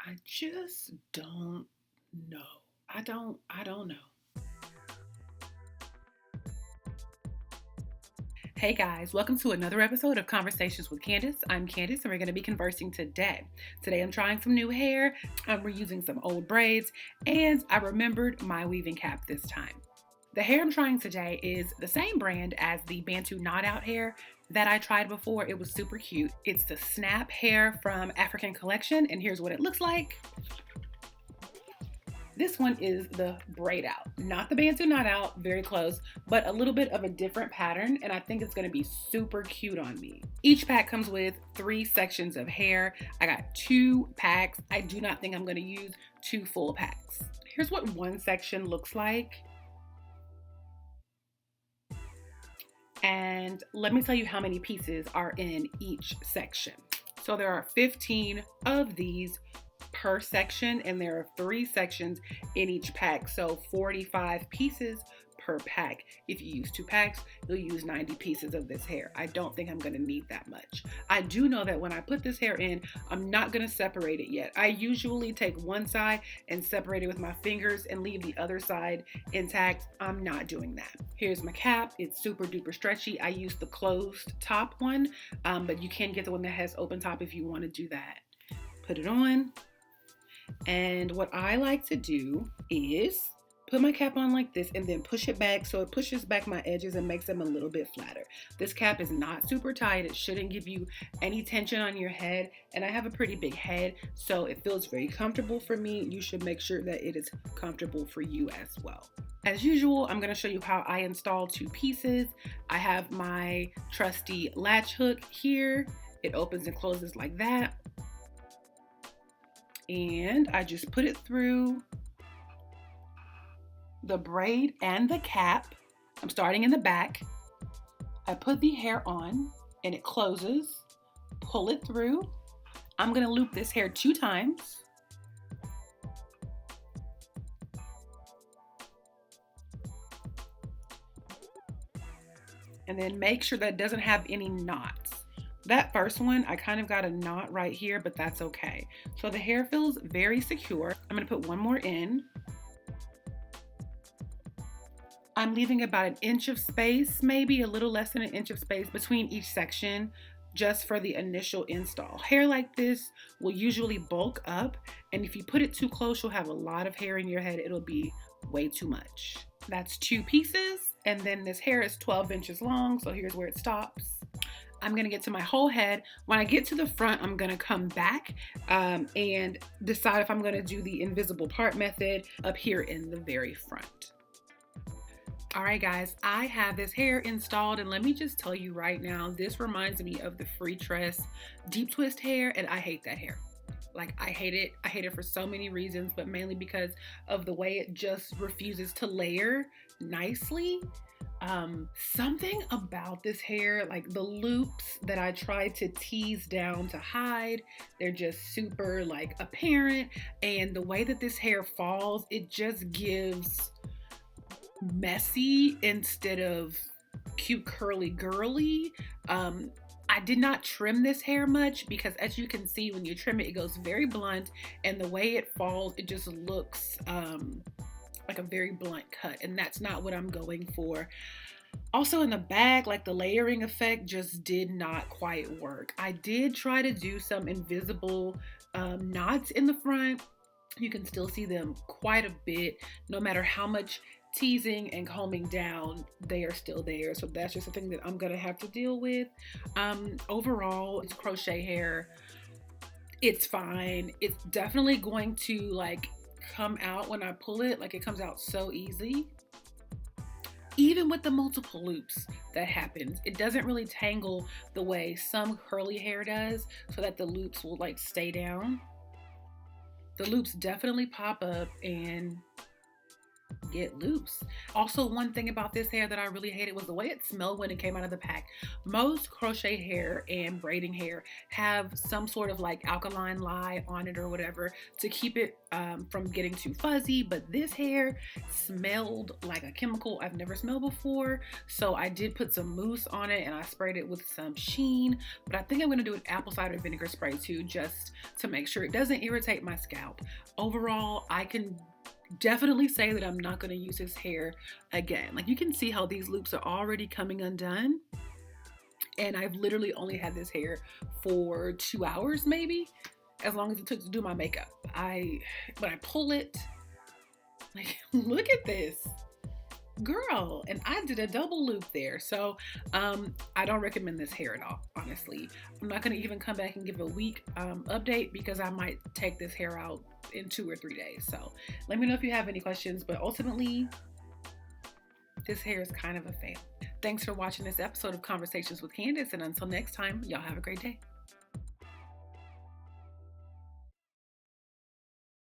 I just don't know. I don't know. Hey guys, welcome to another episode of Conversations with Candace. I'm Candace and we're going to be conversing today. Today I'm trying some new hair, I'm reusing some old braids, and I remembered my weaving cap this time. The hair I'm trying today is the same brand as the Bantu Knot Out hair that I tried before. It was super cute. It's the Snap hair from African Collection, and here's what it looks like. This one is the Braid Out, not the Bantu Knot Out, very close, but a little bit of a different pattern, and I think it's gonna be super cute on me. Each pack comes with 3 sections of hair. I got 2 packs. I do not think I'm gonna use 2 full packs. Here's what one section looks like. And let me tell you how many pieces are in each section. So there are 15 of these per section, and there are 3 sections in each pack, so 45 pieces per pack. If you use 2 packs, you'll use 90 pieces of this hair. I don't think I'm going to need that much. I do know that when I put this hair in, I'm not going to separate it yet. I usually take one side and separate it with my fingers and leave the other side intact. I'm not doing that. Here's my cap. It's super duper stretchy. I use the closed top one, but you can get the one that has open top if you want to do that. Put it on. And what I like to do is put my cap on like this and then push it back so it pushes back my edges and makes them a little bit flatter. This cap is not super tight. It shouldn't give you any tension on your head, and I have a pretty big head, so it feels very comfortable for me. You should make sure that it is comfortable for you as well. As usual, I'm going to show you how I install 2 pieces. I have my trusty latch hook here. It opens and closes like that. And I just put it through the braid and the cap. I'm starting in the back. I put the hair on and it closes. Pull it through. I'm going to loop this hair 2 times. And then make sure that it doesn't have any knots. That first one, I kind of got a knot right here, but that's okay. So the hair feels very secure. I'm gonna put one more in. I'm leaving about an inch of space, maybe a little less than an inch of space between each section, just for the initial install. Hair like this will usually bulk up, and if you put it too close, you'll have a lot of hair in your head. It'll be way too much. That's 2 pieces, and then this hair is 12 inches long, so here's where it stops. I'm gonna get to my whole head. When I get to the front, I'm gonna come back and decide if I'm gonna do the invisible part method up here in the very front. All right, guys, I have this hair installed, and let me just tell you right now, this reminds me of the free tress deep twist hair, and I hate that hair. Like, I hate it. I hate it for so many reasons, but mainly because of the way it just refuses to layer nicely. Something about this hair, like the loops that I tried to tease down to hide, they're just super like apparent, and the way that this hair falls, it just gives messy instead of cute curly girly. I did not trim this hair much because, as you can see, when you trim it, it goes very blunt, and the way it falls, it just looks like a very blunt cut, and that's not what I'm going for. Also in the back, like the layering effect just did not quite work. I did try to do some invisible knots in the front. You can still see them quite a bit. No matter how much teasing and combing down, they are still there. So that's just a thing that I'm gonna have to deal with. Overall, it's crochet hair. It's fine. It's definitely going to like come out when I pull it. Like, it comes out so easy. Even with the multiple loops that happens, it doesn't really tangle the way some curly hair does, so that the loops will like stay down. The loops definitely pop up, and get loose. Also, one thing about this hair that I really hated was the way it smelled when it came out of the pack. Most crochet hair and braiding hair have some sort of like alkaline lye on it or whatever to keep it from getting too fuzzy, but this hair smelled like a chemical I've never smelled before. So I did put some mousse on it and I sprayed it with some sheen, but I think I'm going to do an apple cider vinegar spray too, just to make sure it doesn't irritate my scalp. Overall, I can definitely say that I'm not going to use this hair again. Like, you can see how these loops are already coming undone, and I've literally only had this hair for 2 hours, maybe, as long as it took to do my makeup. When I pull it, like, look at this, girl. And I did a double loop there. So I don't recommend this hair at all, honestly. I'm not going to even come back and give a week update, because I might take this hair out in 2 or 3 days. So let me know if you have any questions, but ultimately this hair is kind of a fail. Thanks for watching this episode of Conversations with Candace, and until next time, y'all have a great day.